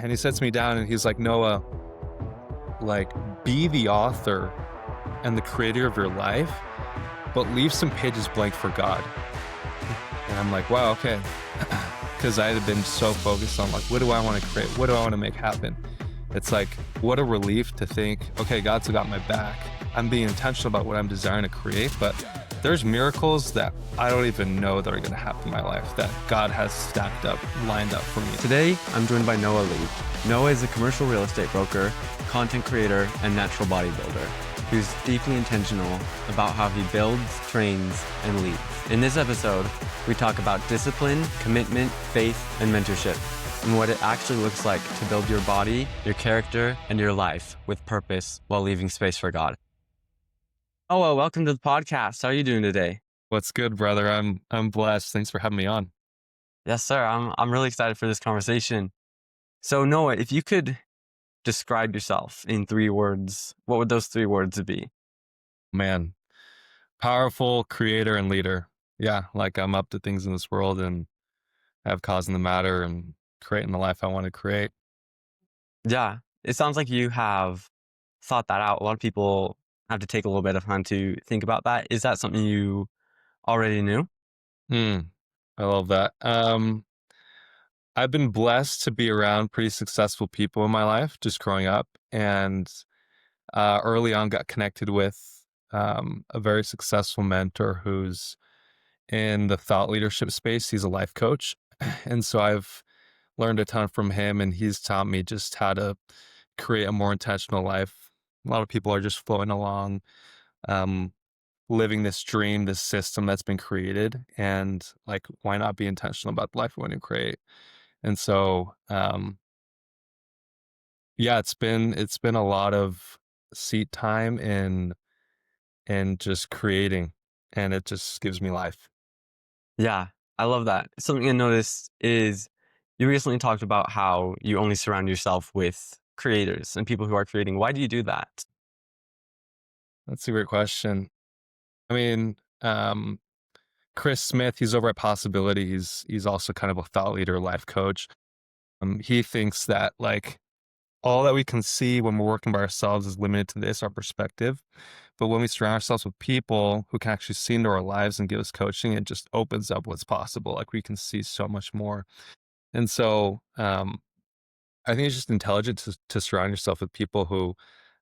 and he sits me down and he's like, Noah, like, be the author and the creator of your life, but leave some pages blank for God. And I'm like, wow, okay. Because I had been so focused on like, what do I want to create? What do I want to make happen? It's like, what a relief to think, okay, God's got my back. I'm being intentional about what I'm desiring to create, but there's miracles that I don't even know that are going to happen in my life that God has stacked up, lined up for me. Today, I'm joined by Noah Lee. Noah is a commercial real estate broker, content creator, and natural bodybuilder who's deeply intentional about how he builds, trains, and leads. In this episode, we talk about discipline, commitment, faith, and mentorship, and what it actually looks like to build your body, your character, and your life with purpose while leaving space for God. Oh, well, welcome to the podcast. How are you doing today? What's good, brother? I'm blessed. Thanks for having me on. Yes, sir. I'm really excited for this conversation. So, Noah, if you could describe yourself in 3 words, what would those 3 words be? Man, powerful creator and leader. Yeah, like I'm up to things in this world and have cause in the matter and creating the life I want to create. Yeah, it sounds like you have thought that out. A lot of people have to take a little bit of time to think about that. Is that something you already knew? Hmm. I love that. I've been blessed to be around pretty successful people in my life, just growing up, and early on got connected with a very successful mentor who's in the thought leadership space. He's a life coach, and so I've learned a ton from him, and he's taught me just how to create a more intentional life. A lot of people are just flowing along, um, living this dream, this system that's been created, and like, why not be intentional about the life we want to create? And so, yeah, it's been a lot of seat time in just creating, and it just gives me life. Yeah, I love that. Something I noticed is you recently talked about how you only surround yourself with creators and people who are creating. Why do you do that? That's a great question. I mean, Chris Smith, he's over at Possibility. He's also kind of a thought leader, life coach. He thinks that like all that we can see when we're working by ourselves is limited to this, our perspective. But when we surround ourselves with people who can actually see into our lives and give us coaching, it just opens up what's possible. Like we can see so much more. And so I think it's just intelligent to surround yourself with people who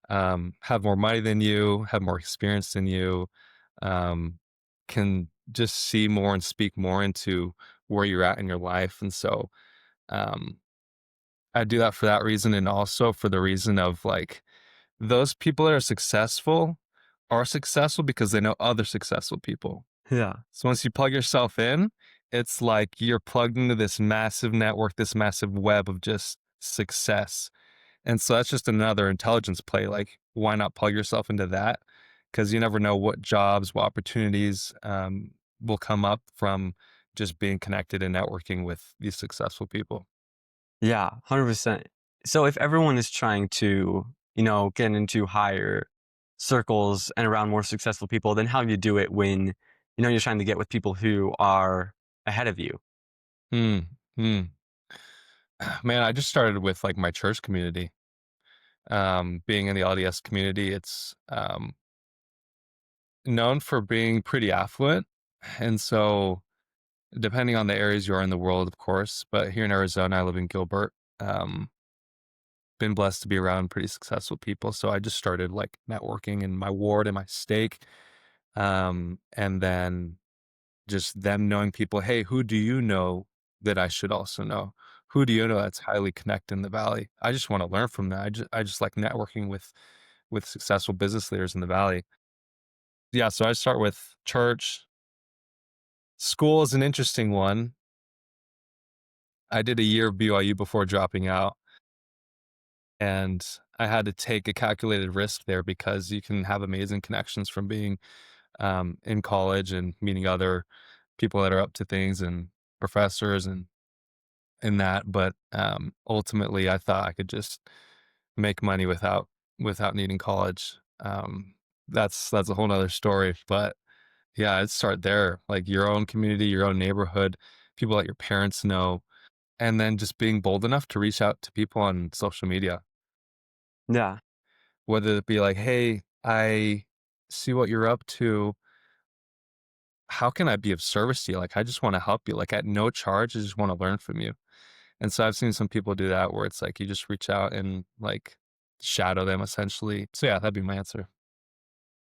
have more money than you, have more experience than you, um, can just see more and speak more into where you're at in your life. And so um, I do that for that reason. And also for the reason of like, those people that are successful because they know other successful people. Yeah. So once you plug yourself in, it's like you're plugged into this massive network, this massive web of just success. And so that's just another intelligence play. Like, why not plug yourself into that? Because you never know what jobs, what opportunities will come up from just being connected and networking with these successful people. Yeah, 100%. So if everyone is trying to, get into higher circles and around more successful people, then how do you do it when, you're trying to get with people who are ahead of you? Hmm. Hmm. Man, I just started with like my church community. Being in the LDS community, it's known for being pretty affluent. And so, depending on the areas you are in the world, of course, but here in Arizona, I live in Gilbert. Um, been blessed to be around pretty successful people. So I just started like networking in my ward and my stake. And then just them knowing people, hey, who do you know that I should also know? Who do you know that's highly connected in the valley? I just want to learn from that. I just like networking with successful business leaders in the valley. Yeah, so I start with church. School is an interesting one. I did a year of BYU before dropping out, and I had to take a calculated risk there because you can have amazing connections from being in college and meeting other people that are up to things and professors and that. But ultimately, I thought I could just make money without needing college. That's a whole nother story. But yeah, I'd start there, like your own community, your own neighborhood, people that your parents know. and then just being bold enough to reach out to people on social media, Yeah. whether it be like, "Hey, I see what you're up to. How can I be of service to you? Like, I just want to help you. Like, at no charge, I just want to learn from you." And so I've seen some people do that where it's like you just reach out and like shadow them essentially. So yeah, that'd be my answer.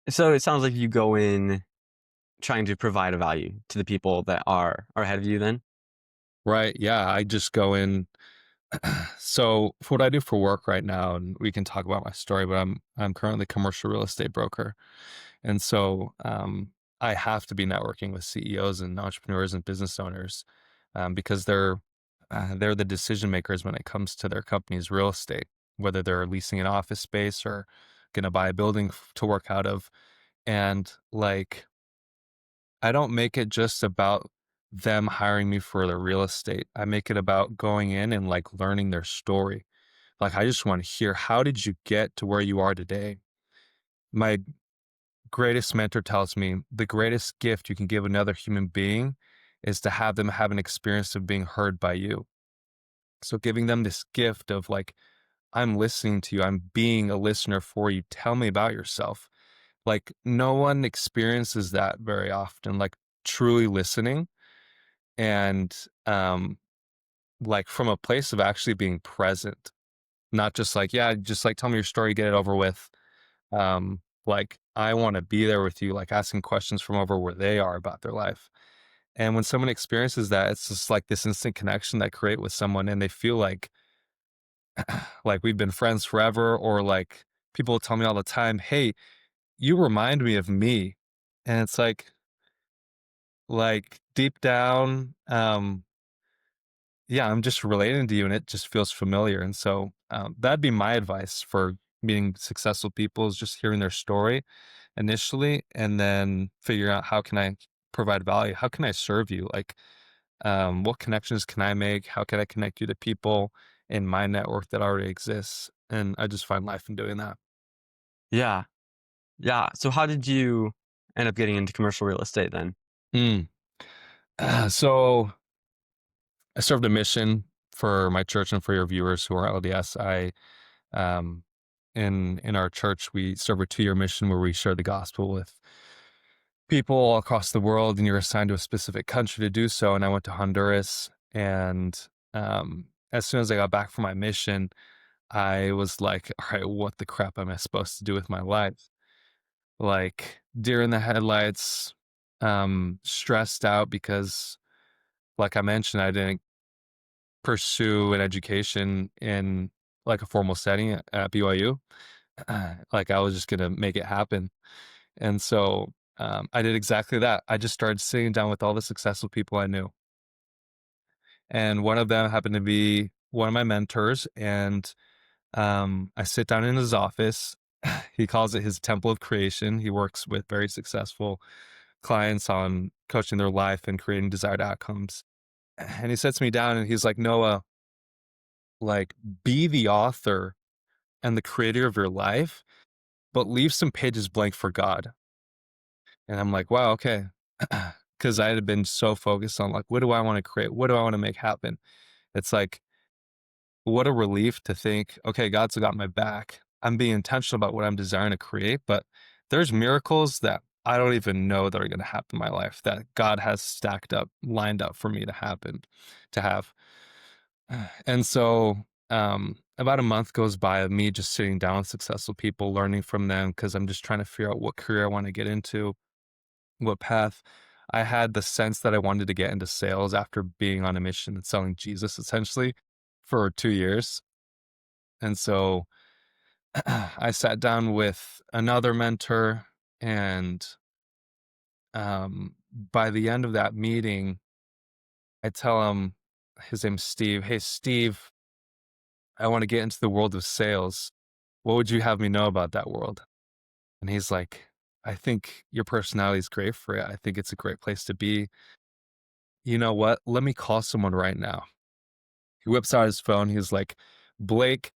So it sounds like you go in trying to provide a value to the people that are ahead of you then? Right. Yeah. I just go in. So for what I do for work right now, and we can talk about my story, but I'm currently a commercial real estate broker. And so I have to be networking with CEOs and entrepreneurs and business owners because they're the decision makers when it comes to their company's real estate, whether they're leasing an office space or going to buy a building to work out of. And like, I don't make it just about them hiring me for their real estate. I make it about going in and like learning their story. Like, I just want to hear, how did you get to where you are today? My greatest mentor tells me the greatest gift you can give another human being is to have them have an experience of being heard by you. So giving them this gift of like, I'm listening to you, I'm being a listener for you. Tell me about yourself. Like, no one experiences that very often, like truly listening and like from a place of actually being present, not just like, yeah, just like tell me your story, get it over with. Like, I want to be there with you, like asking questions from over where they are about their life. And when someone experiences that, it's just like this instant connection that create with someone, and they feel like we've been friends forever, or like people tell me all the time, "Hey, you remind me of me," and it's like deep down, yeah, I'm just relating to you, and it just feels familiar. And so that'd be my advice for meeting successful people, is just hearing their story initially, and then figuring out, how can I provide value? How can I serve you? Like, what connections can I make? How can I connect you to people in my network that already exists? And I just find life in doing that. Yeah. Yeah. So how did you end up getting into commercial real estate then? Mm. So I served a mission for my church and for your viewers who are LDS. Um, in our church, we serve a 2-year mission where we share the gospel with people all across the world, and you're assigned to a specific country to do so. And I went to Honduras, and as soon as I got back from my mission, I was like, all right, what the crap am I supposed to do with my life? Like, deer in the headlights, stressed out because, like I mentioned, I didn't pursue an education in like a formal setting at BYU. Like, I was just gonna make it happen. And so I did exactly that. I just started sitting down with all the successful people I knew. And one of them happened to be one of my mentors. And I sit down in his office. He calls it his temple of creation. He works with very successful clients on coaching their life and creating desired outcomes. And he sits me down and he's like, Noah, like, be the author and the creator of your life, but leave some pages blank for God. And I'm like, wow, okay. Because I had been so focused on like, what do I want to create? What do I want to make happen? It's like, what a relief to think, okay, God's got my back. I'm being intentional about what I'm desiring to create, but there's miracles that I don't even know that are going to happen in my life that God has stacked up, lined up for me to happen, to have. And so, about a month goes by of me just sitting down with successful people, learning from them, because I'm just trying to figure out what career I want to get into, what path. I had the sense that I wanted to get into sales after being on a mission and selling Jesus essentially for 2 years. And so I sat down with another mentor, and by the end of that meeting, I tell him, his name's Steve. Hey, Steve, I want to get into the world of sales. What would you have me know about that world? And he's like, I think your personality is great for it. I think it's a great place to be. You know what? Let me call someone right now. He whips out his phone. He's like, Blake,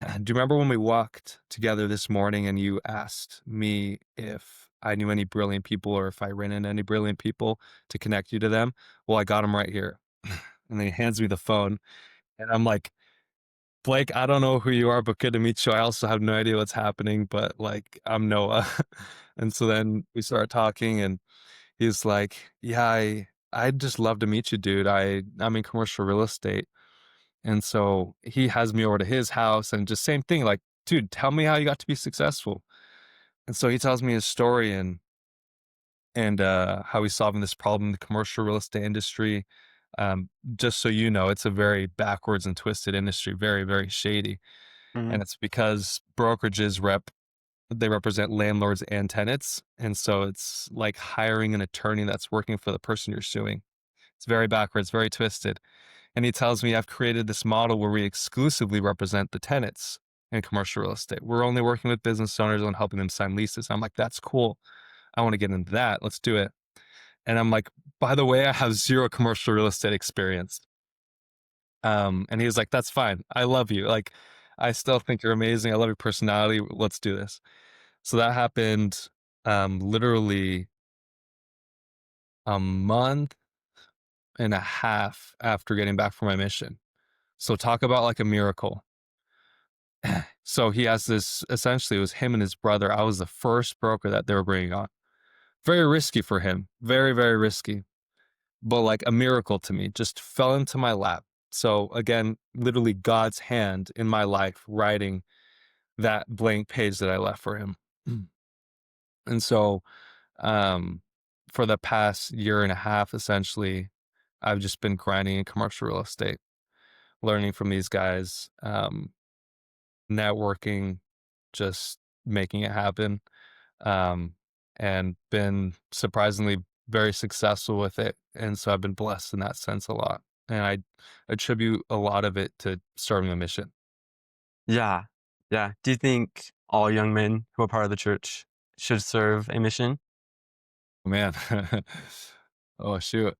do you remember when we walked together this morning and you asked me if I knew any brilliant people or if I ran into any brilliant people to connect you to them? Well, I got them right here. And then he hands me the phone, and I'm like, Blake, I don't know who you are, but good to meet you. I also have no idea what's happening, but like, I'm Noah. And so then we start talking, and he's like, yeah, I'd just love to meet you, dude. I'm in commercial real estate. And so he has me over to his house and just same thing, like, dude, tell me how you got to be successful. And so he tells me his story and how he's solving this problem in the commercial real estate industry. Um, just so you know, it's a very backwards and twisted industry, very, very shady. And Mhm. it's because brokerages they represent landlords and tenants. And so it's like hiring an attorney that's working for the person you're suing. It's very backwards, very twisted. And he tells me I've created this model where we exclusively represent the tenants in commercial real estate. We're only working with business owners and helping them sign leases. I'm like, that's cool. I want to get into that. Let's do it. And I'm like, by the way, I have zero commercial real estate experience. And he was like, that's fine. I love you. Like, I still think you're amazing. I love your personality. Let's do this. So that happened literally a month and a half after getting back from my mission. So talk about like a miracle. So he has this essentially, it was him and his brother. I was the first broker that they were bringing on. Very risky for him. Very, very risky. But like a miracle to me, just fell into my lap. So again, literally God's hand in my life writing that blank page that I left for him. And so um for the past year and a half, essentially, I've just been grinding in commercial real estate, learning from these guys, networking, just making it happen, um, and been surprisingly very successful with it. And so I've been blessed in that sense a lot. And I attribute a lot of it to starting a mission. Yeah. Yeah. Do you think all young men who are part of the church should serve a mission? Man. Oh, shoot.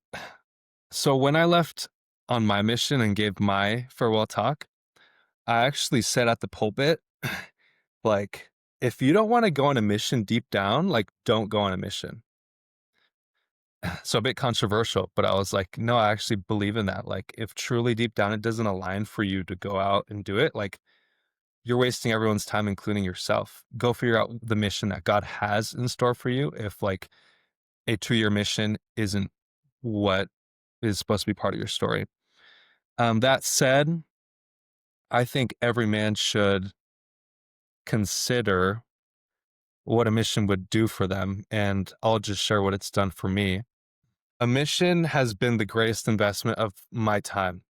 So when I left on my mission and gave my farewell talk, I actually said at the pulpit, like, if you don't want to go on a mission deep down, like, don't go on a mission. So a bit controversial, but I was like, no, I actually believe in that. Like, if truly deep down it doesn't align for you to go out and do it, like, you're wasting everyone's time, including yourself. Go figure out the mission that God has in store for you. If like a 2-year mission isn't what is supposed to be part of your story. That said, I think every man should consider what a mission would do for them, and I'll just share what it's done for me. A mission has been the greatest investment of my time,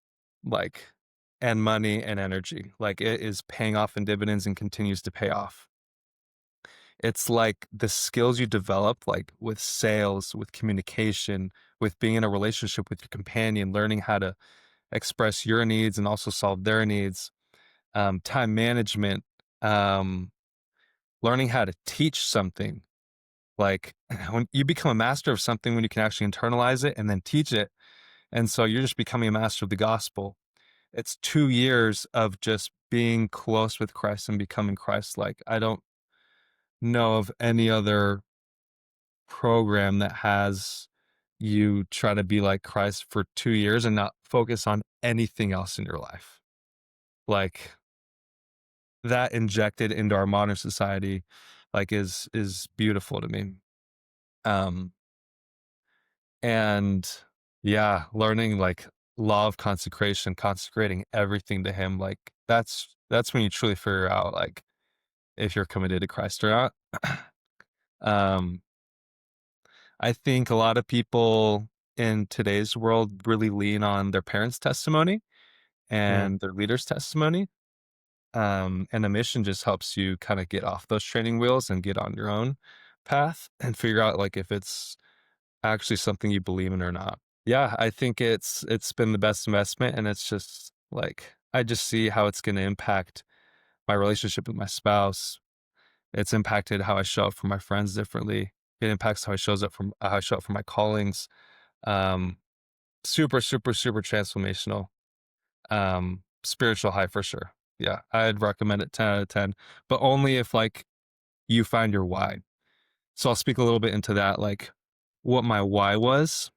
like, and money and energy. Like, it is paying off in dividends and continues to pay off. It's like the skills you develop, like with sales, with communication, with being in a relationship with your companion, learning how to express your needs and also solve their needs, time management, um, learning how to teach something. Like when you become a master of something, when you can actually internalize it and then teach it. And so you're just becoming a master of the gospel. It's 2 years of just being close with Christ and becoming Christ like. I don't know of any other program that has you try to be like Christ for 2 years and not focus on anything else in your life. Like that injected into our modern society, like is beautiful to me. Um, and yeah, learning like law of consecration, consecrating everything to Him, like that's when you truly figure out like if you're committed to Christ or not. um, I think a lot of people in today's world really lean on their parents' testimony Mm. and their leaders' testimony. And a mission just helps you kind of get off those training wheels and get on your own path and figure out like if it's actually something you believe in or not. Yeah, I think it's been the best investment, and it's just like I just see how it's going to impact my relationship with my spouse. It's impacted how I show up for my friends differently. It impacts how I show up for my callings. Um, super, super, super transformational. Spiritual high for sure. Yeah, I'd recommend it 10 out of 10, but only if like you find your why. So I'll speak a little bit into that, like what my why was.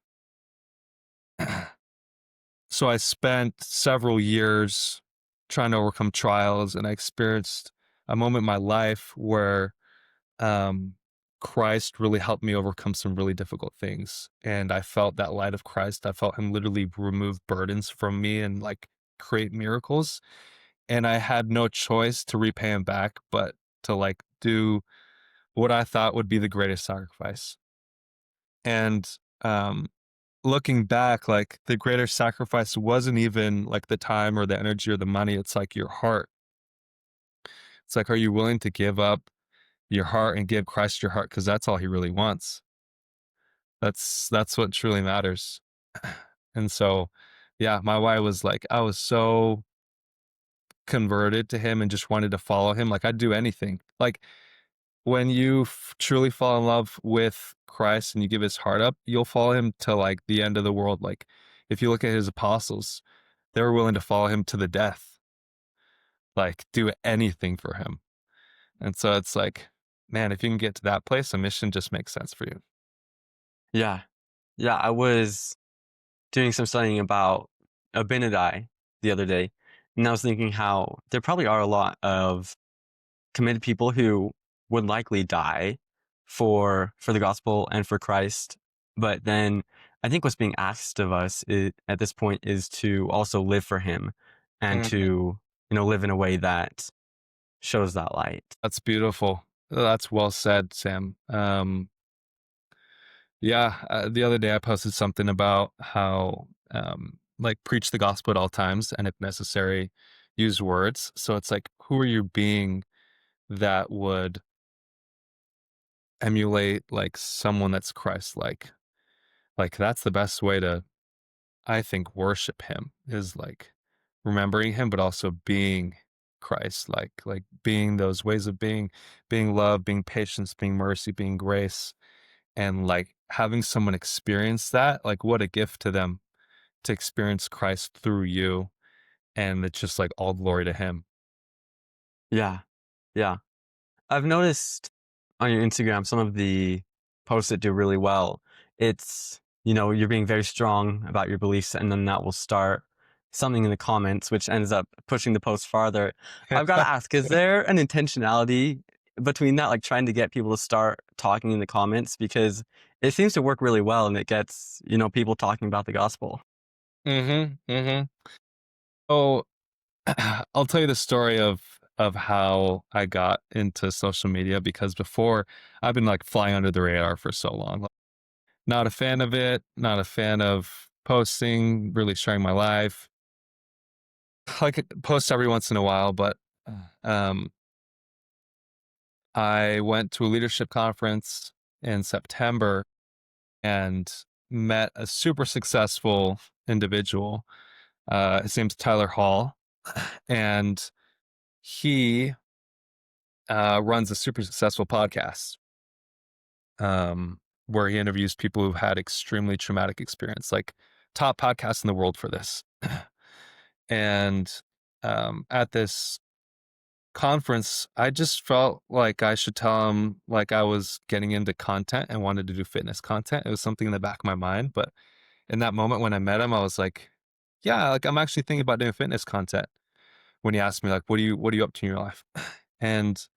So I spent several years trying to overcome trials, and I experienced a moment in my life where um, Christ really helped me overcome some really difficult things. And I felt that light of Christ. I felt him literally remove burdens from me and like create miracles. And I had no choice to repay him back, but to like do what I thought would be the greatest sacrifice. And um, looking back, like the greater sacrifice wasn't even like the time or the energy or the money. It's like your heart. It's like, are you willing to give up your heart and give Christ your heart? Because that's all he really wants. That's what truly matters. And so, yeah, my why was like, I was so converted to him and just wanted to follow him. Like I'd do anything. Like when you truly fall in love with Christ and you give his heart up, you'll follow him to like the end of the world. Like if you look at his apostles, they were willing to follow him to the death, like do anything for him. And so it's like, man, if you can get to that place, a mission just makes sense for you. Yeah. Yeah, I was doing some studying about Abinadi the other day, and I was thinking how there probably are a lot of committed people who would likely die for the gospel and for Christ. But then I think what's being asked of us at this point is to also live for him and to, Mhm. live in a way that shows that light. That's beautiful. That's well said, Sam. Yeah, the other day I posted something about how, like, preach the gospel at all times, and if necessary, use words. So it's like, who are you being that would emulate like someone that's Christ-like? Like, that's the best way to, I think, worship him is like remembering him, but also being Christ, like being those ways of being love, being patience, being mercy, being grace, and like having someone experience that. Like, what a gift to them to experience Christ through you, and it's just like all glory to Him. Yeah. Yeah. I've noticed on your Instagram some of the posts that do really well. It's, you're being very strong about your beliefs, and then that will start something in the comments, which ends up pushing the post farther. I've got to ask, is there an intentionality between that, like trying to get people to start talking in the comments? Because it seems to work really well and it gets, people talking about the gospel. Mm-hmm. Mm-hmm. Oh, I'll tell you the story of how I got into social media because before I've been like flying under the radar for so long. Like, not a fan of it, not a fan of posting, really sharing my life. Like post every once in a while, but um I went to a leadership conference in September and met a super successful individual. His name's Tyler Hall, and he runs a super successful podcast where he interviews people who've had extremely traumatic experience, like top podcasts in the world for this. And at this conference, I just felt like I should tell him like I was getting into content and wanted to do fitness content. It was something in the back of my mind, but in that moment when I met him, I was like, yeah, like I'm actually thinking about doing fitness content. When he asked me like, what are you up to in your life? And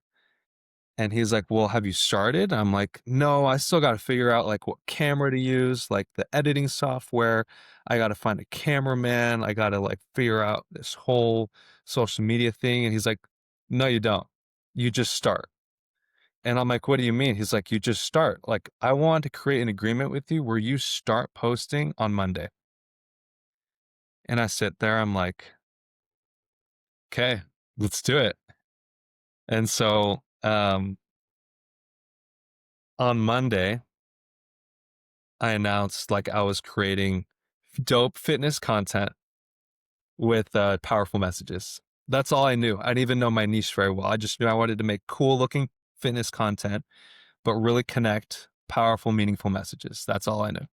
he's like, well, have you started? I'm like, no, I still got to figure out like what camera to use, like the editing software. I got to find a cameraman. I got to like figure out this whole social media thing. And he's like, no, you don't. You just start. And I'm like, what do you mean? He's like, you just start. Like, I want to create an agreement with you where you start posting on Monday. And I sit there, I'm like, okay, let's do it. And so on Monday, I announced like I was creating dope fitness content with powerful messages. That's all I knew. I didn't even know my niche very well. I just knew I wanted to make cool looking fitness content, but really connect powerful, meaningful messages. That's all I knew.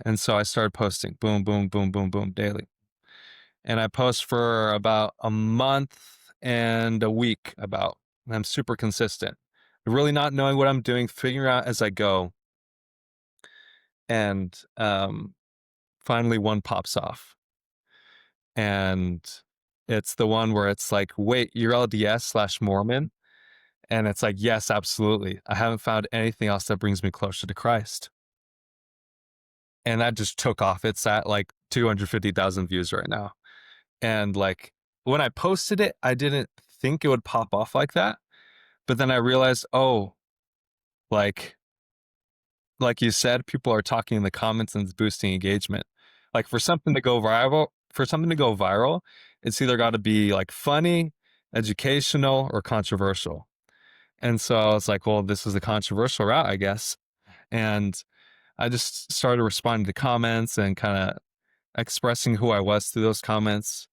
And so I started posting boom, boom, boom, boom, boom daily. And I post for about a month and a week about. I'm super consistent. Really not knowing what I'm doing, figuring out as I go. And finally one pops off. And it's the one where it's like, wait, you're LDS/Mormon? And it's like, yes, absolutely. I haven't found anything else that brings me closer to Christ. And that just took off. It's at like 250,000 views right now. And like when I posted it, I didn't think it would pop off like that. But then I realized, oh, like like you said, people are talking in the comments and it's boosting engagement. Like for something to go viral, it's either got to be like funny, educational, or controversial. And so I was like, well, this is a controversial route, I guess. And I just started responding to comments and kind of expressing who I was through those comments.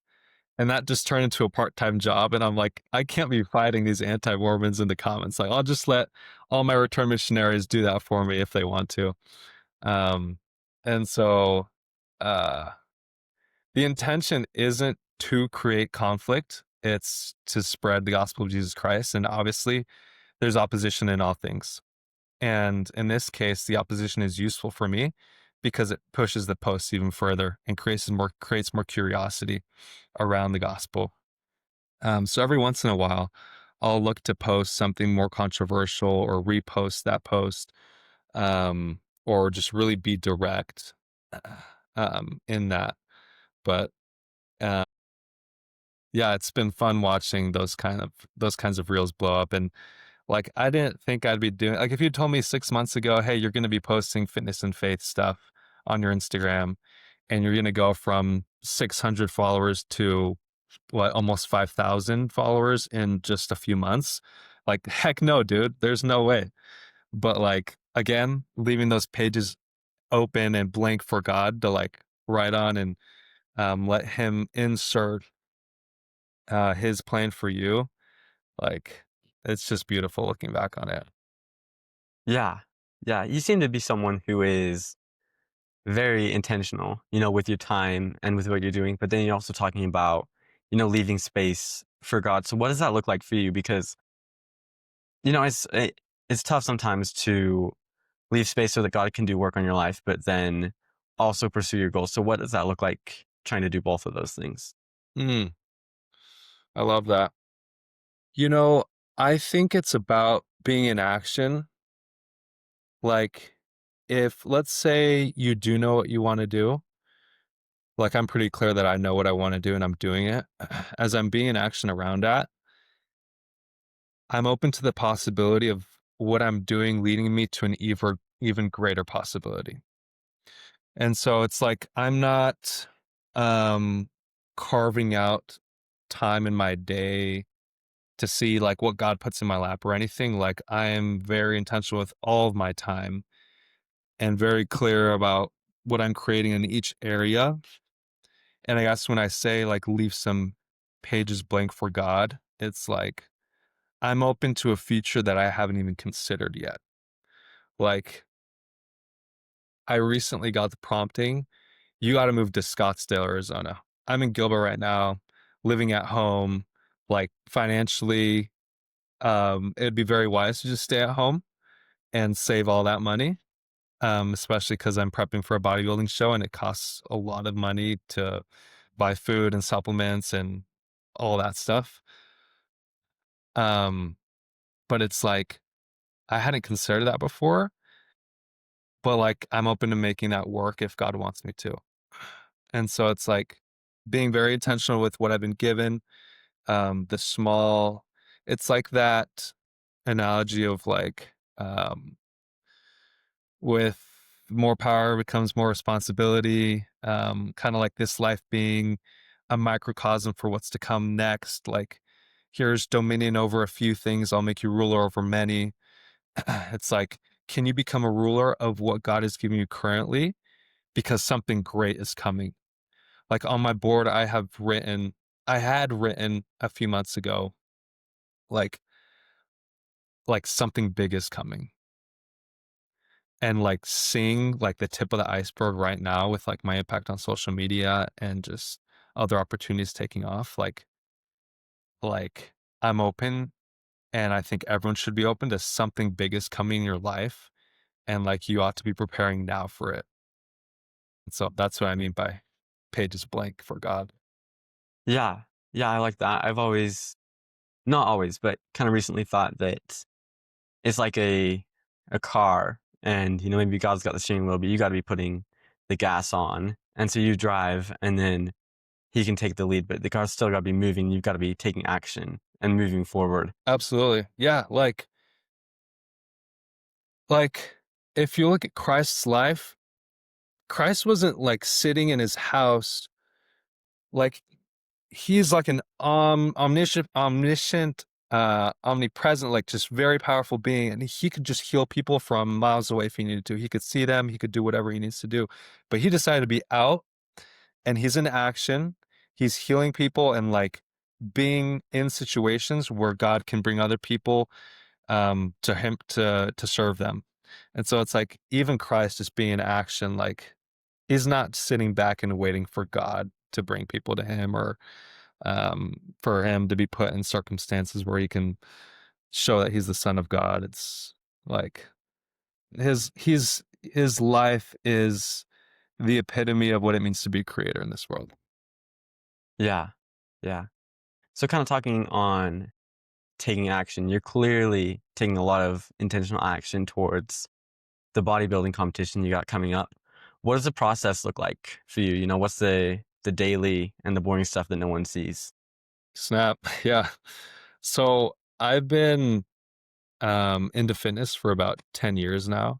And that just turned into a part-time job. And I'm like, I can't be fighting these anti-Mormons in the comments. Like, I'll just let all my return missionaries do that for me if they want to. Um, and so uh, the intention isn't to create conflict. It's to spread the gospel of Jesus Christ. And obviously, there's opposition in all things. And in this case, the opposition is useful for me because it pushes the posts even further and creates more curiosity around the gospel. So every once in a while, I'll look to post something more controversial or repost that post, or just really be direct in that. But uh, yeah, it's been fun watching those kinds of reels blow up. And like, I didn't think I'd be doing like if you told me 6 months ago, hey, you're going to be posting fitness and faith stuff on your Instagram, and you're going to go from 600 followers to what almost 5,000 followers in just a few months. Like, heck no, dude. There's no way. But like again, leaving those pages open and blank for God to like write on and let Him insert His plan for you. Like, it's just beautiful looking back on it. Yeah. Yeah. You seem to be someone who is very intentional, with your time and with what you're doing. But then you're also talking about, leaving space for God. So what does that look like for you? Because, it's tough sometimes to leave space so that God can do work on your life, but then also pursue your goals. So what does that look like trying to do both of those things? Mm, I love that. You know, I think it's about being in action. Like, if let's say you do know what you want to do, like I'm pretty clear that I know what I want to do and I'm doing it. As I'm being in action around that, I'm open to the possibility of what I'm doing leading me to an even greater possibility. And so it's like I'm not um carving out time in my day to see like what God puts in my lap or anything. Like I am very intentional with all of my time and very clear about what I'm creating in each area. And I guess when I say like leave some pages blank for God, it's like I'm open to a future that I haven't even considered yet. Like I recently got the prompting, you got to move to Scottsdale, Arizona. I'm in Gilbert right now, living at home, like financially, it'd be very wise to just stay at home and save all that money. Especially because I'm prepping for a bodybuilding show and it costs a lot of money to buy food and supplements and all that stuff. Um, but it's like I hadn't considered that before, but like I'm open to making that work if God wants me to. And so it's like being very intentional with what I've been given. The small, it's like that analogy of like, with more power becomes more responsibility, kind of like this life being a microcosm for what's to come next. Like, here's dominion over a few things, I'll make you ruler over many. It's like, can you become a ruler of what God is giving you currently? Because something great is coming. Like on my board, I had written a few months ago, like, like something big is coming. And like seeing like the tip of the iceberg right now with like my impact on social media and just other opportunities taking off, like I'm open and I think everyone should be open to something big is coming in your life and like you ought to be preparing now for it. So that's what I mean by pages blank for God. Yeah. Yeah, I like that. I've always not always, but kinda recently thought that it's like a car and, maybe God's got the steering wheel, but you gotta be putting the gas on, and so you drive, and then he can take the lead, but the car's still gotta be moving, you've gotta be taking action and moving forward. Absolutely. Yeah, like if you look at Christ's life, Christ wasn't like sitting in his house like he's like an omniscient, omnipresent, like just very powerful being, and he could just heal people from miles away if he needed to. He could see them, he could do whatever he needs to do. But he decided to be out and he's in action. He's healing people and like being in situations where God can bring other people to him to serve them. And so it's like even Christ is being in action, like he's not sitting back and waiting for God to bring people to him or for him to be put in circumstances where he can show that he's the son of God. It's like his life is the epitome of what it means to be a creator in this world. Yeah. Yeah. So kinda talking on taking action, you're clearly taking a lot of intentional action towards the bodybuilding competition you got coming up. What does the process look like for you? What's the daily and the boring stuff that no one sees? Snap. Yeah. So I've been into fitness for about 10 years now.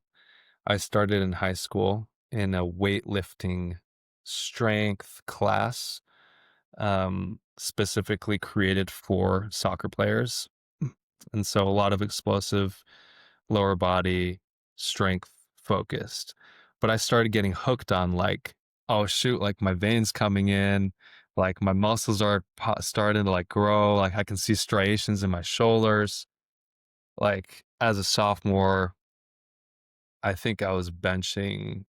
I started in high school in a weightlifting strength class, specifically created for soccer players. And so a lot of explosive lower body strength focused. But I started getting hooked on like, oh shoot, like my veins coming in, like my muscles are starting to like grow, like I can see striations in my shoulders. Like as a sophomore, I think I was benching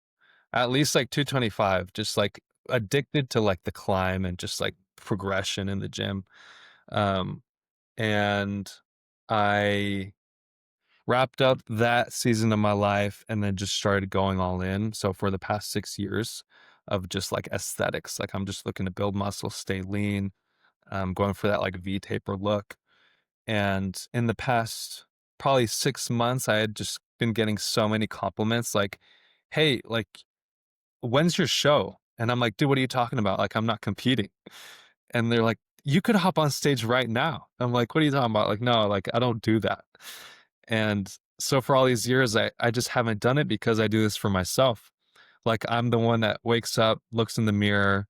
at least like 225, just like addicted to like the climb and just like progression in the gym. Um, and I wrapped up that season of my life and then just started going all in. So for the past 6 years of just like aesthetics, like I'm just looking to build muscle, stay lean, going for that like V taper look. And in the past probably 6 months, I had just been getting so many compliments like, hey, like, when's your show? And I'm like, dude, what are you talking about? Like, I'm not competing. And they're like, you could hop on stage right now. I'm like, what are you talking about? Like, no, like, I don't do that. And so for all these years, I just haven't done it because I do this for myself. Like, I'm the one that wakes up, looks in the mirror.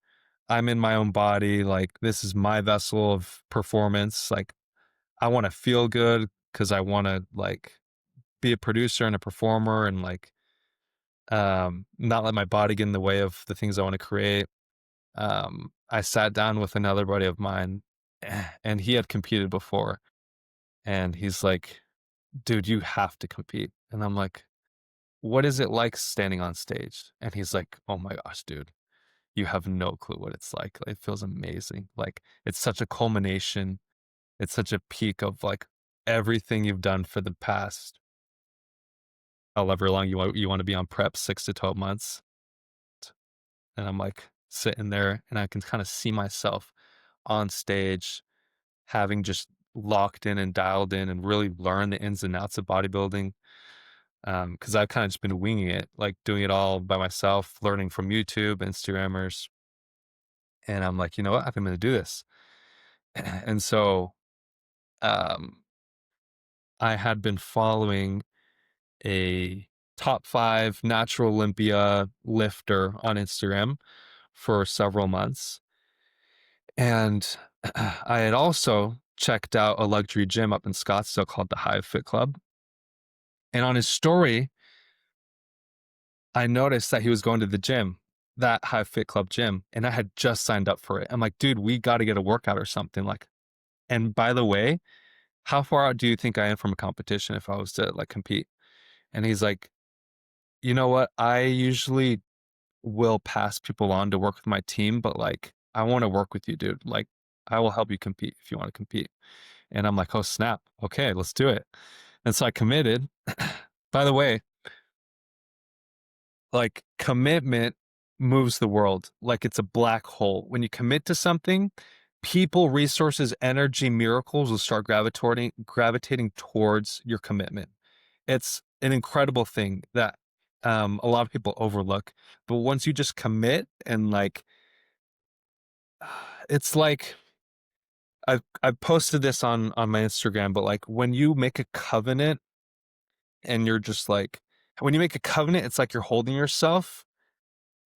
I'm in my own body. Like, this is my vessel of performance. Like, I want to feel good because I want to, like, be a producer and a performer and, like, not let my body get in the way of the things I want to create. I sat down with another buddy of mine and he had competed before and he's like, dude, you have to compete. And I'm like, what is it like standing on stage? And he's like, oh my gosh, dude, you have no clue what it's like. It feels amazing. Like it's such a culmination. It's such a peak of like everything you've done for the past however long you want to be on prep, 6 to 12 months. And I'm like sitting there and I can kind of see myself on stage having just locked in and dialed in and really learn the ins and outs of bodybuilding. Because I've kind of just been winging it, like doing it all by myself, learning from YouTube, Instagrammers. And I'm like, you know what? I'm going to do this. And so um, I had been following a top 5 natural Olympia lifter on Instagram for several months. And I had also checked out a luxury gym up in Scottsdale called the Hive Fit Club. And on his story, I noticed that he was going to the gym, that Hive Fit Club gym, and I had just signed up for it. I'm like, dude, we got to get a workout or something. Like, and by the way, how far out do you think I am from a competition if I was to like compete? And he's like, you know what? I usually will pass people on to work with my team, but like, I want to work with you, dude. Like, I will help you compete if you want to compete. And I'm like, oh, snap. Okay, let's do it. And so I committed. By the way, like commitment moves the world like it's a black hole. When you commit to something, people, resources, energy, miracles will start gravitating towards your commitment. It's an incredible thing that a lot of people overlook. But once you just commit and like, it's like I've posted this on my Instagram, but like when you make a covenant and you're just like when you make a covenant, it's like you're holding yourself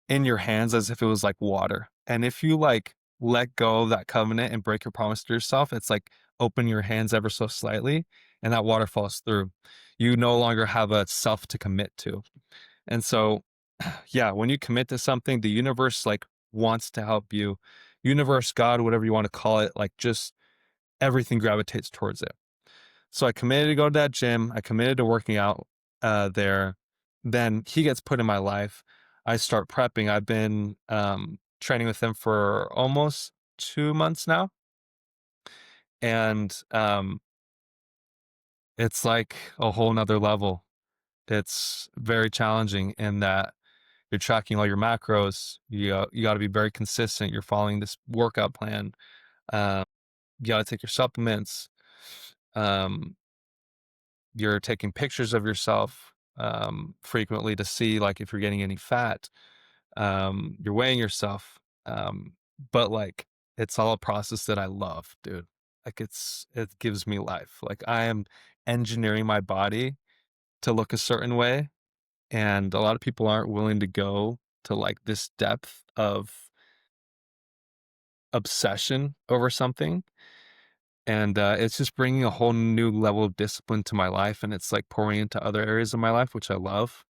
in your hands as if it was like water. And if you like let go of that covenant and break your promise to yourself, it's like open your hands ever so slightly and that water falls through. You no longer have a self to commit to. And so, yeah, when you commit to something, the universe like wants to help you. Universe, God, whatever you want to call it, like just everything gravitates towards it. So I committed to go to that gym. I committed to working out there. Then he gets put in my life. I start prepping. I've been training with him for almost 2 months now. And it's like a whole nother level. It's very challenging in that you're tracking all your macros. You got to be very consistent. You're following this workout plan. Um, you got to take your supplements. Um, you're taking pictures of yourself frequently to see like if you're getting any fat. You're weighing yourself. But like it's all a process that I love, dude. Like it gives me life. Like I am engineering my body to look a certain way, and a lot of people aren't willing to go to like this depth of obsession over something. And it's just bringing a whole new level of discipline to my life, and it's like pouring into other areas of my life, which I love.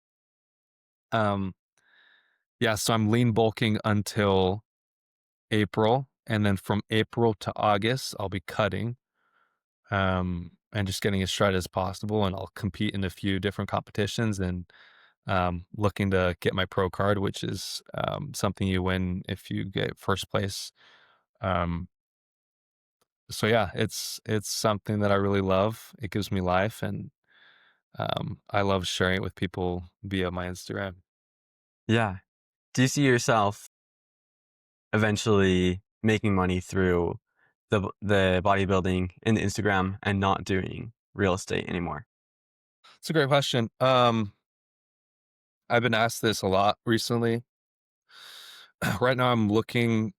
Um, yeah, so I'm lean bulking until April, and then from April to August, I'll be cutting, and just getting as shredded as possible, and I'll compete in a few different competitions and looking to get my pro card, which is something you win if you get first place. Um, so yeah, it's something that I really love. It gives me life, and I love sharing it with people via my Instagram. Yeah. Do you see yourself eventually making money through the bodybuilding and the Instagram and not doing real estate anymore? It's a great question. I've been asked this a lot recently. Right now, I'm looking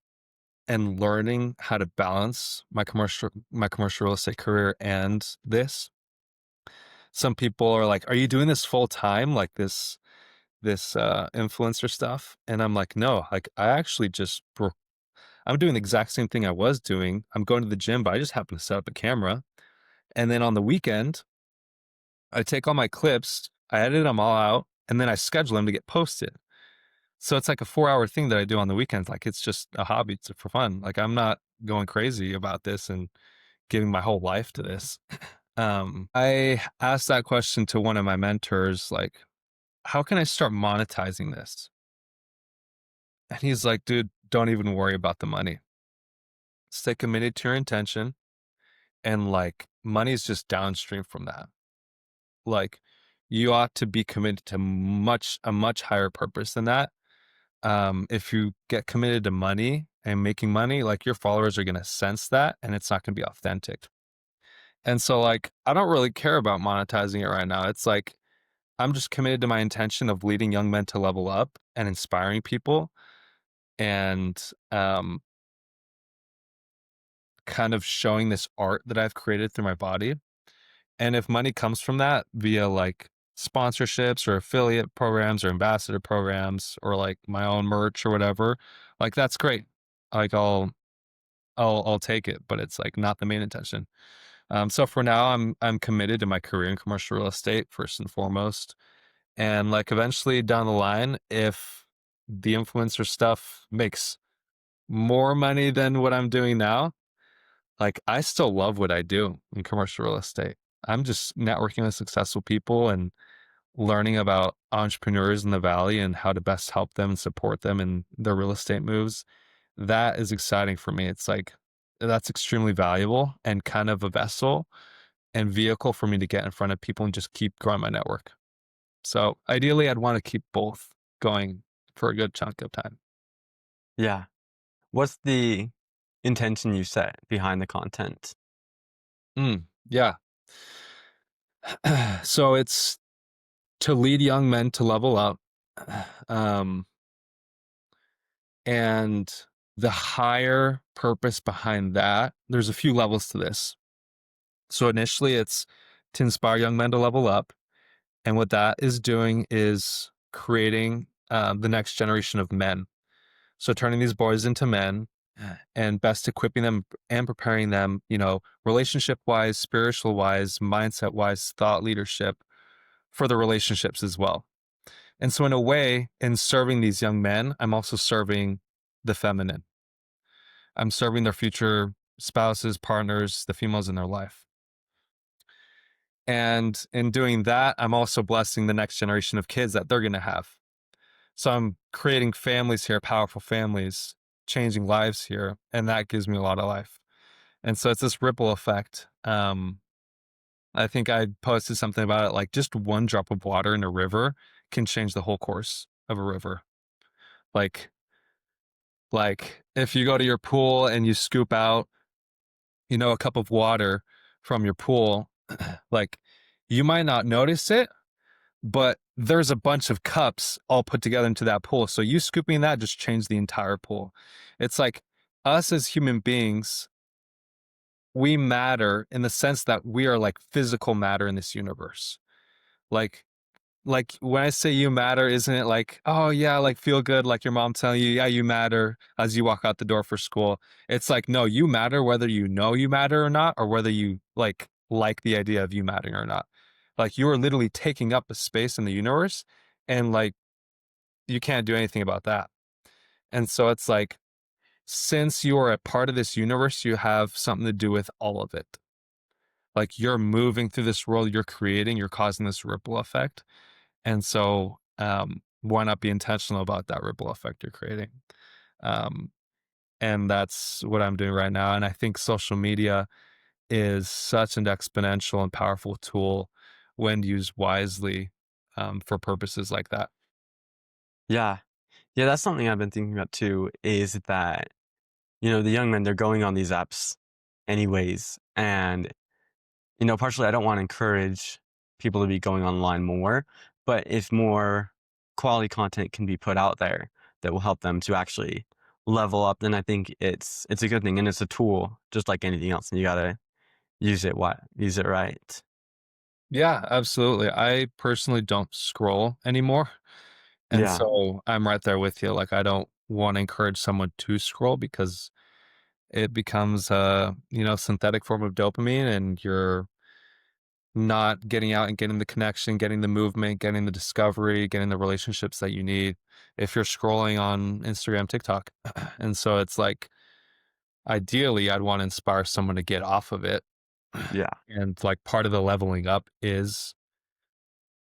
and learning how to balance my commercial real estate career and this. Some people are like, "Are you doing this full time, like this influencer stuff?" And I'm like, "No, like I actually I'm doing the exact same thing I was doing. I'm going to the gym, but I just happen to set up a camera, and then on the weekend, I take all my clips, I edit them all out, and then I schedule them to get posted." So it's like a 4-hour thing that I do on the weekends. Like it's just a hobby. It's for fun. Like I'm not going crazy about this and giving my whole life to this. I asked that question to one of my mentors, like, how can I start monetizing this? And he's like, dude, don't even worry about the money. Stay committed to your intention. And like money's just downstream from that. Like you ought to be committed to a much higher purpose than that. If you get committed to money and making money, like your followers are going to sense that and it's not going to be authentic. And so like, I don't really care about monetizing it right now. It's like, I'm just committed to my intention of leading young men to level up and inspiring people and, kind of showing this art that I've created through my body. And if money comes from that via like sponsorships or affiliate programs or ambassador programs or like my own merch or whatever, like that's great. Like I'll take it, but it's like not the main intention. So for now, I'm committed to my career in commercial real estate first and foremost, and like eventually down the line, if the influencer stuff makes more money than what I'm doing now, like I still love what I do in commercial real estate. I'm just networking with successful people and learning about entrepreneurs in the valley and how to best help them and support them in their real estate moves. That is exciting for me. It's like that's extremely valuable and kind of a vessel and vehicle for me to get in front of people and just keep growing my network. So ideally, I'd want to keep both going for a good chunk of time. Yeah. What's the intention you set behind the content? Yeah. So it's to lead young men to level up. Um, and the higher purpose behind that, there's a few levels to this. So initially, it's to inspire young men to level up. And what that is doing is creating the next generation of men. So turning these boys into men and best equipping them and preparing them, relationship wise, spiritual wise, mindset wise, thought leadership for the relationships as well. And so, in a way, in serving these young men, I'm also serving the feminine. I'm serving their future spouses, partners, the females in their life. And in doing that, I'm also blessing the next generation of kids that they're going to have. So I'm creating families here, powerful families, changing lives here. And that gives me a lot of life. And so it's this ripple effect. I think I posted something about it like just one drop of water in a river can change the whole course of a river. Like, like if you go to your pool and you scoop out, a cup of water from your pool, like you might not notice it, but there's a bunch of cups all put together into that pool. So you scooping that just changed the entire pool. It's like us as human beings, we matter in the sense that we are like physical matter in this universe. Like like when I say you matter, isn't it like, oh yeah, like feel good, like your mom telling you, yeah, you matter as you walk out the door for school. It's like, no, you matter whether you know you matter or not, or whether you like the idea of you mattering or not. Like you are literally taking up a space in the universe and like you can't do anything about that. And so it's like, since you are a part of this universe, you have something to do with all of it. Like you're moving through this world, you're creating, you're causing this ripple effect. And so, why not be intentional about that ripple effect you're creating? Um, and that's what I'm doing right now. And I think social media is such an exponential and powerful tool when used wisely for purposes like that. Yeah. Yeah, that's something I've been thinking about too, is that, the young men, they're going on these apps anyways. And, partially I don't want to encourage people to be going online more, but if more quality content can be put out there that will help them to actually level up, then I think it's a good thing and it's a tool just like anything else. And you gotta use it right. Yeah, absolutely. I personally don't scroll anymore. And Yeah. so I'm right there with you. Like, I don't want to encourage someone to scroll because it becomes a, synthetic form of dopamine and you're not getting out and getting the connection, getting the movement, getting the discovery, getting the relationships that you need if you're scrolling on Instagram, TikTok. And so it's like, ideally, I'd want to inspire someone to get off of it. Yeah. And like part of the leveling up is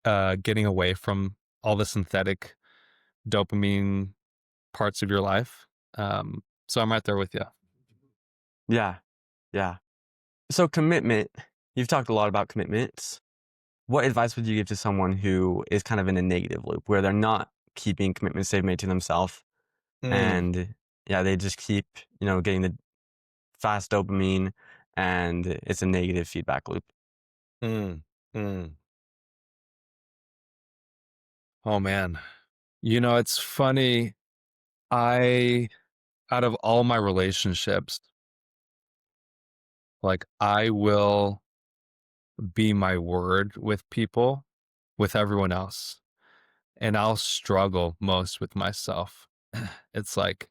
getting away from all the synthetic dopamine parts of your life. So I'm right there with you. Yeah. Yeah. So commitment, you've talked a lot about commitments. What advice would you give to someone who is kind of in a negative loop where they're not keeping commitments they've made to themselves Mm, and yeah, they just keep, getting the fast dopamine and it's a negative feedback loop? mm, mm. Oh man. It's funny. I out of all my relationships, like I will be my word with people, with everyone else, and I'll struggle most with myself. It's like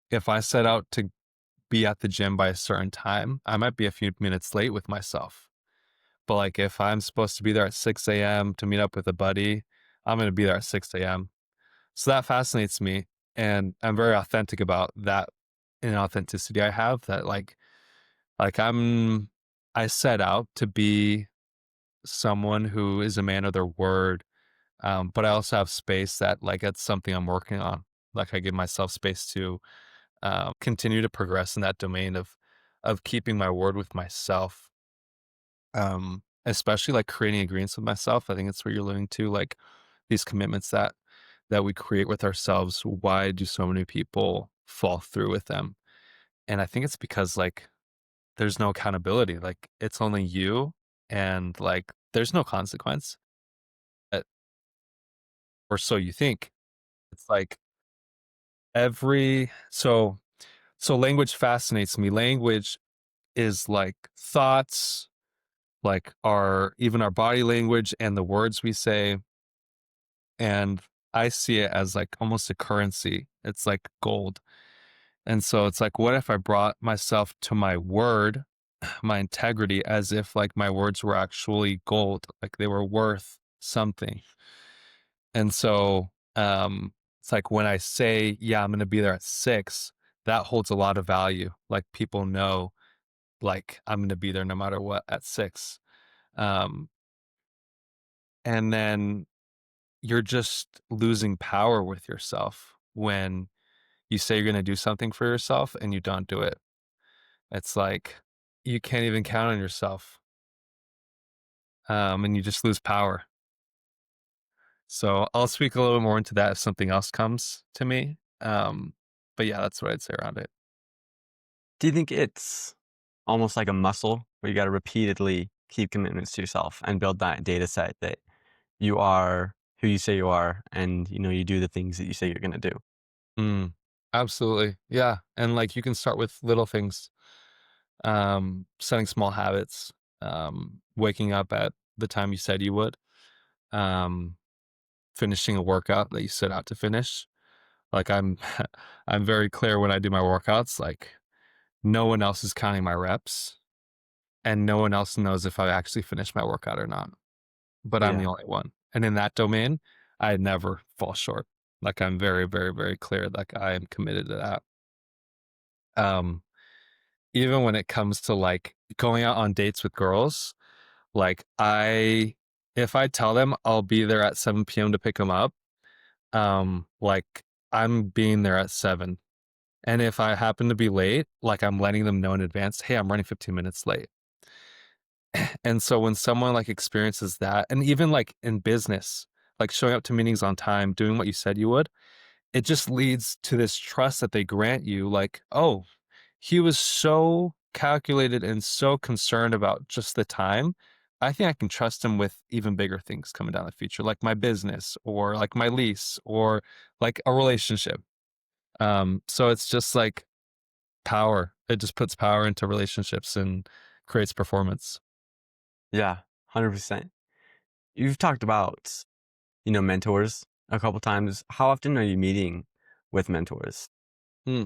if I set out to be at the gym by a certain time, I might be a few minutes late with myself. But like if I'm supposed to be there at 6 a.m. to meet up with a buddy, I'm going to be there at 6 a.m. So that fascinates me. And I'm very authentic about that inauthenticity I have that like I set out to be someone who is a man of their word. But I also have space that like it's something I'm working on. Like I give myself space to continue to progress in that domain of keeping my word with myself. Especially like creating agreements with myself. I think it's what you're alluding to, like these commitments that that we create with ourselves, why do so many people fall through with them? And I think it's because like there's no accountability. Like it's only you and like there's no consequence. uh, Or so you think. It's like every so language fascinates me. Language is like thoughts, like our even our body language and the words we say. And I see it as like almost a currency. It's like gold. And so it's like, what if I brought myself to my word, my integrity, as if like my words were actually gold, like they were worth something. And so it's like when I say, yeah, I'm gonna be there at 6, that holds a lot of value. Like people know like I'm gonna be there no matter what at 6. Um, and then you're just losing power with yourself when you say you're gonna do something for yourself and you don't do it. It's like you can't even count on yourself, and you just lose power. So I'll speak a little bit more into that if something else comes to me. But yeah, that's what I'd say around it. Do you think it's almost like a muscle where you gotta repeatedly keep commitments to yourself and build that data set that you are who you say you are and, you do the things that you say you're gonna do? Mm, absolutely. Yeah. And like you can start with little things, setting small habits, waking up at the time you said you would, um, finishing a workout that you set out to finish. Like I'm, I'm very clear when I do my workouts, like no one else is counting my reps and no one else knows if I actually finished my workout or not, but I'm the Yeah. only one. And in that domain, I never fall short. Like I'm very, very, very clear. Like I am committed to that. Um, Even when it comes to like going out on dates with girls, like if I tell them I'll be there at 7 p.m. to pick them up, like I'm being there at 7. And if I happen to be late, like I'm letting them know in advance, hey, I'm running 15 minutes late. And so when someone like experiences that, and even like in business, like showing up to meetings on time, doing what you said you would, it just leads to this trust that they grant you, like, oh, he was so calculated and so concerned about just the time. I think I can trust him with even bigger things coming down the future, like my business or like my lease or like a relationship. So it's just like power. It just puts power into relationships and creates performance. Yeah, 100%. You've talked about, mentors a couple times. How often are you meeting with mentors? Hmm.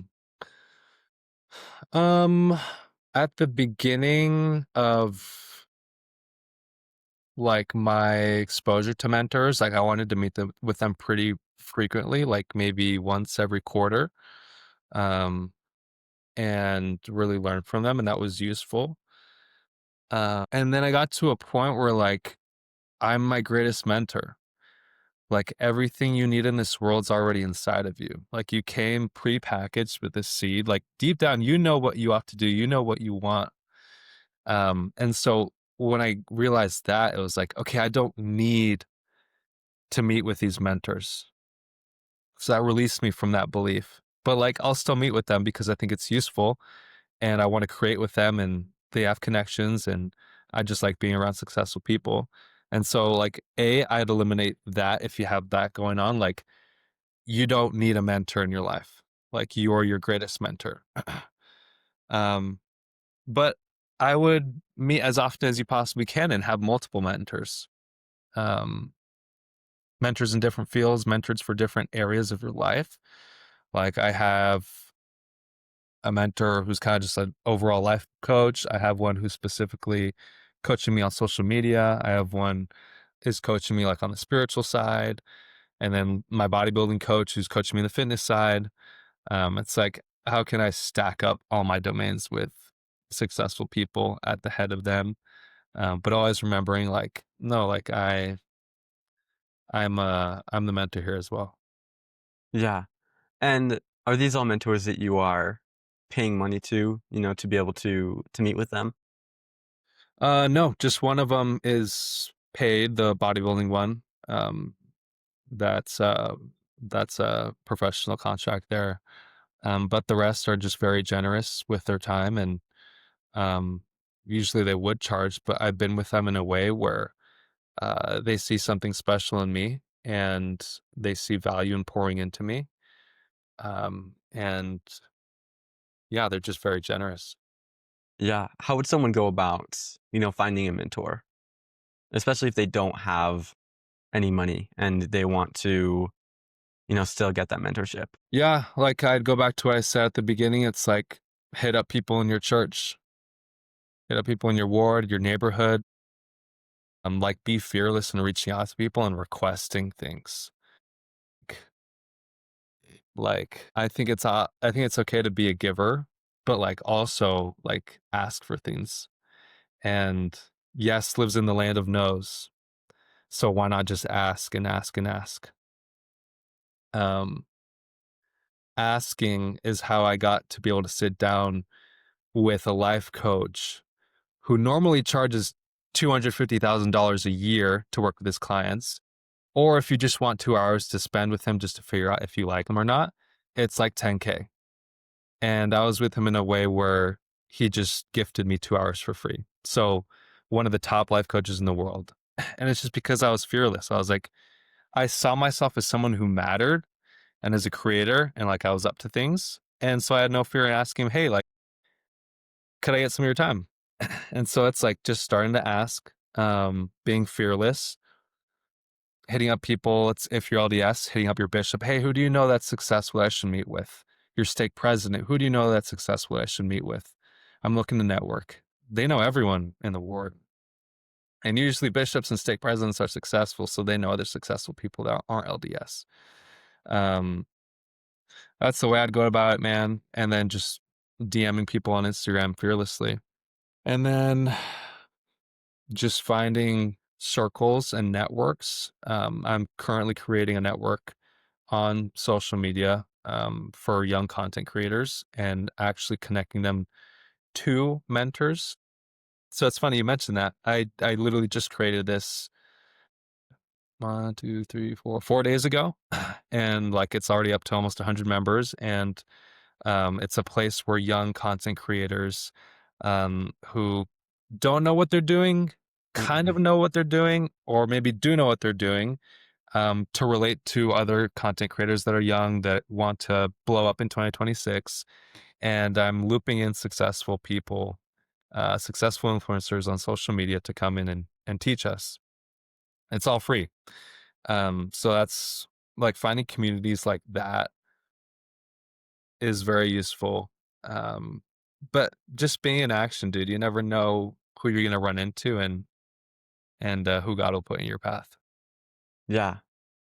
Um, at the beginning of like my exposure to mentors, like I wanted to meet them with them pretty frequently, like maybe once every quarter, um, and really learn from them, and that was useful. And then I got to a point where like I'm my greatest mentor. Like everything you need in this world's already inside of you. Like you came pre-packaged with this seed. Like deep down, you know what you have to do. You know what you want. And so when I realized that, it was like, okay, I don't need to meet with these mentors. So that released me from that belief. But like I'll still meet with them because I think it's useful and I want to create with them and they have connections and I just like being around successful people. And so like I'd eliminate that if you have that going on. Like you don't need a mentor in your life. Like you're your greatest mentor. um, but I would meet as often as you possibly can and have multiple mentors. Um, Mentors in different fields, mentors for different areas of your life. Like I have a mentor who's kind of just an overall life coach. I have one who's specifically coaching me on social media. I have one is coaching me like on the spiritual side, and then my bodybuilding coach who's coaching me on the fitness side. It's like how can I stack up all my domains with successful people at the head of them, but always remembering like no, like I'm the mentor here as well. Yeah. And are these all mentors that you are paying money to, to be able to meet with them? No, just one of them is paid, the bodybuilding one. That's That's a professional contract there. But the rest are just very generous with their time, and um, usually they would charge, but I've been with them in a way where they see something special in me and they see value in pouring into me. And yeah, they're just very generous. Yeah. How would someone go about, finding a mentor, especially if they don't have any money and they want to, still get that mentorship? Yeah, like I'd go back to what I said at the beginning. It's like hit up people in your church, hit up people in your ward, your neighborhood. Like be fearless in reaching out to people and requesting things. Like I think it's okay to be a giver, but like also like ask for things. And yes lives in the land of no's. So why not just ask and ask and ask? Um, Asking is how I got to be able to sit down with a life coach who normally charges $250,000 a year to work with his clients. Or if you just want 2 hours to spend with him just to figure out if you like him or not, it's like 10K. And I was with him in a way where he just gifted me 2 hours for free. So one of the top life coaches in the world. And it's just because I was fearless. I was like, I saw myself as someone who mattered and as a creator and like I was up to things. And so I had no fear in asking him, hey, like, could I get some of your time? And so it's like just starting to ask, being fearless, hitting up people. It's if you're LDS, hitting up your bishop. Hey, who do you know that's successful I should meet with? Your stake president. Who do you know that's successful I should meet with? I'm looking to network. They know everyone in the ward. And usually bishops and stake presidents are successful, so they know other successful people that aren't LDS. Um, that's the way I'd go about it, man. And then just DMing people on Instagram fearlessly. And then just finding circles and networks. I'm currently creating a network on social media for young content creators and actually connecting them to mentors. So it's funny you mentioned that. I literally just created this 4 days ago, and like it's already up to almost 100 members, and it's a place where young content creators who don't know what they're doing, kind of Mhm. know what they're doing, or maybe do know what they're doing, to relate to other content creators that are young that want to blow up in 2026. And I'm looping in successful people, successful influencers on social media to come in and teach us. It's all free. So that's like finding communities like that is very useful. Um, but just being in action, dude, you never know who you're gonna run into and who God will put in your path. Yeah,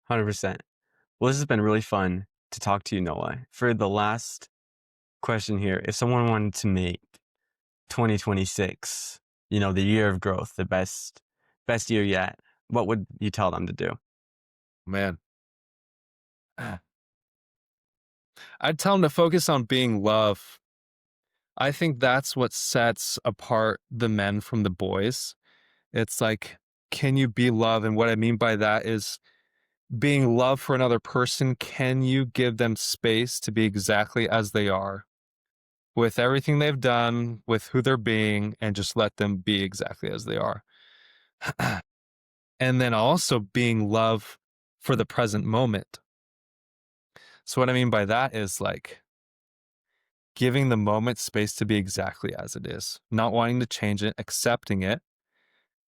100%. Well, this has been really fun to talk to you, Noah. For the last question here, if someone wanted to make 2026, the year of growth, the best year yet, what would you tell them to do? Man, I'd tell them to focus on being love. I think that's what sets apart the men from the boys. It's like, can you be love? And what I mean by that is being love for another person. Can you give them space to be exactly as they are with everything they've done, with who they're being, and just let them be exactly as they are? And then also being love for the present moment. So, what I mean by that is like giving the moment space to be exactly as it is, not wanting to change it, accepting it.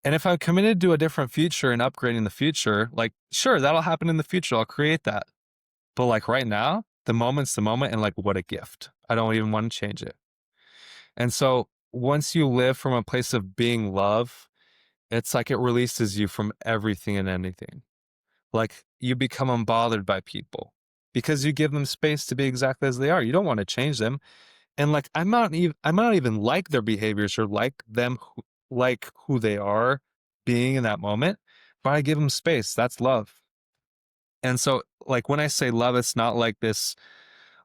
And if I'm committed to a different future and upgrading the future, like, sure, that'll happen in the future. I'll create that. But like right now, the moment's the moment. And like, what a gift. I don't even want to change it. And so once you live from a place of being love, it's like it releases you from everything and anything. Like you become unbothered by people because you give them space to be exactly as they are. You don't want to change them. And like I might not even like their behaviors or like them like who they are being in that moment, but I give them space. That's love. And so like when I say love, it's not like this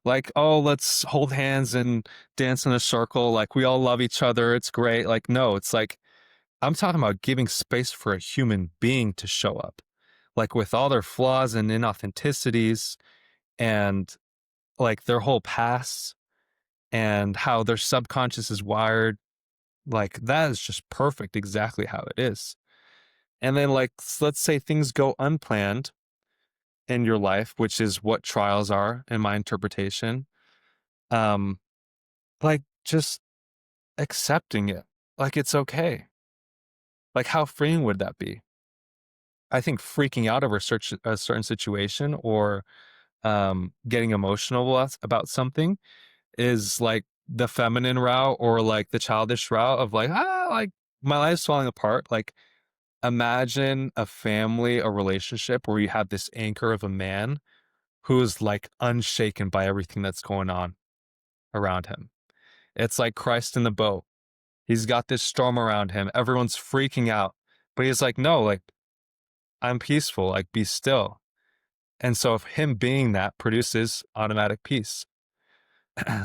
like, oh, let's hold hands and dance in a circle. Like we all love each other. It's great. Like, no, it's like I'm talking about giving space for a human being to show up. like with all their flaws and inauthenticities and like their whole past and how their subconscious is wired, like that is just perfect exactly how it is. And then like let's say things go unplanned in your life, which is what trials are in my interpretation. Um like just accepting it. Like it's okay. Like how freeing would that be? I think freaking out over a certain situation or getting emotional about something is like the feminine route or like the childish route of like, like my life's falling apart. Like, imagine a family, a relationship where you have this anchor of a man who is like unshaken by everything that's going on around him. It's like Christ in the boat. He's got this storm around him. Everyone's freaking out. But he's like, no, like, I'm peaceful. Like, be still. And so, if him being that produces automatic peace.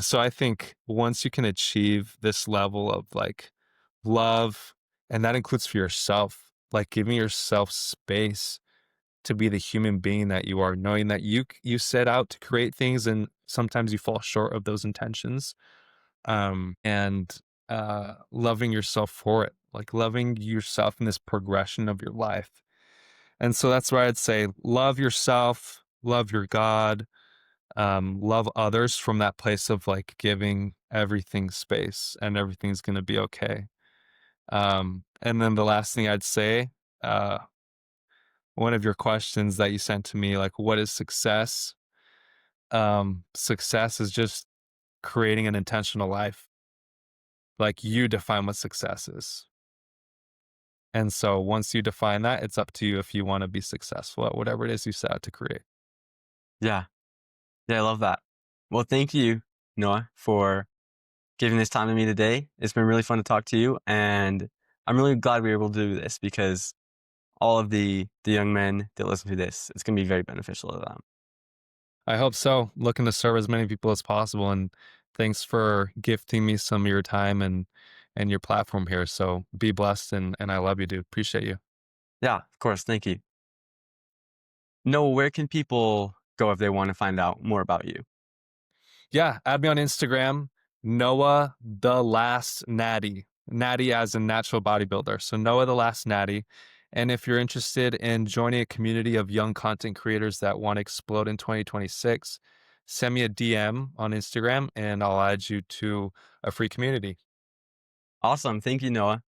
So, I think once you can achieve this level of like love, and that includes for yourself, like giving yourself space to be the human being that you are, knowing that you set out to create things and sometimes you fall short of those intentions. And loving yourself for it, like loving yourself in this progression of your life. And so that's why I'd say love yourself, love your God, love others from that place of like giving everything space and everything's going to be okay. And then the last thing I'd say, uh, one of your questions that you sent to me, like, what is success? Success is just creating an intentional life. Like, you define what success is. And so once you define that, it's up to you if you want to be successful at whatever it is you set out to create. Yeah. Yeah, I love that. Well, thank you, Noah, for giving this time to me today. It's been really fun to talk to you, and I'm really glad we were able to do this because all of the young men that listen to this, it's gonna be very beneficial to them. I hope so. Looking to serve as many people as possible. And thanks for gifting me some of your time and your platform here. So be blessed and I love you, dude. Appreciate you. Yeah, of course. Thank you. Noah, where can people go if they want to find out more about you? Yeah, add me on Instagram, Noah the Last Natty. Natty as a natural bodybuilder. So Noah the Last Natty. And if you're interested in joining a community of young content creators that want to explode in 2026, send me a DM on Instagram and I'll add you to a free community. Awesome. Thank you, Noah.